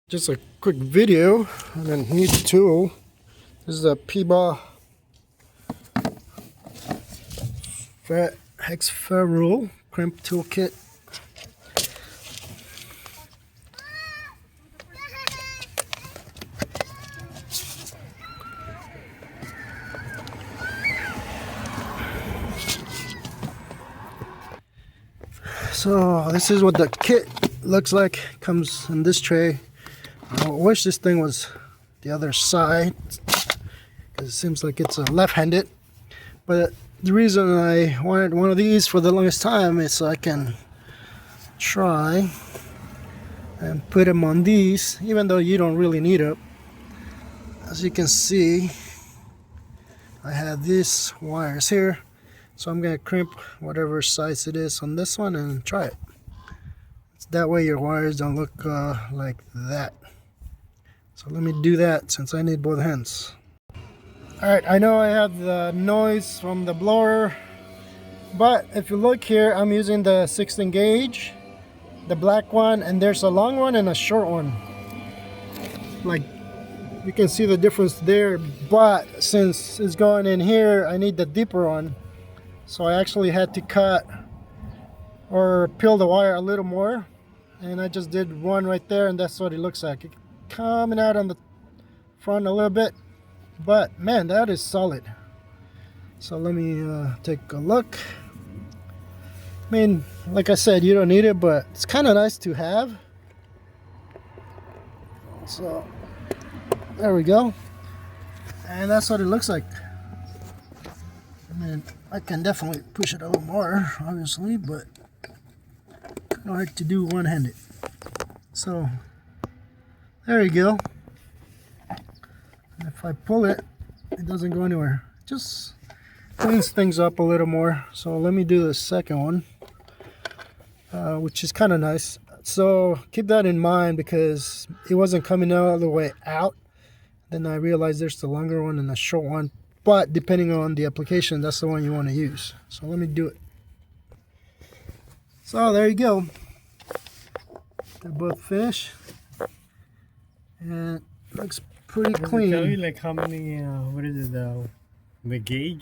Just a quick video on a neat tool. This is a Peba Ferrule crimp toolkit. So this is what the kit looks like. Comes in this tray. I wish this thing was the other side because it seems like it's left-handed, but the reason I wanted one of these for the longest time is so I can try and put them on these, even though you don't really need it. As you can see, I have these wires here, so I'm gonna crimp whatever size it is on this one and try it. That way your wires don't look like that. So let me do that since I need both hands. Alright, I know I have the noise from the blower, but if you look here, I'm using the 16 gauge, the black one, and there's a long one and a short one. Like, you can see the difference there, but since it's going in here, I need the deeper one. So I actually had to cut or peel the wire a little more, and I just did one right there, and that's what it looks like. It coming out on the front a little bit, but man, that is solid. So let me take a look. I mean, like I said, you don't need it, but it's kind of nice to have. So there we go, and that's what it looks like. I mean, I can definitely push it a little more, obviously, but kind of hard to do one-handed. So there you go. And if I pull it, it doesn't go anywhere. Just cleans things up a little more. So let me do the second one, which is kind of nice. So keep that in mind because it wasn't coming all the way out. Then I realized there's the longer one and the short one. But depending on the application, that's the one you want to use. So let me do it. So there you go. They're both finished. And it looks pretty clean. Tell you like how many what is it, the gauge?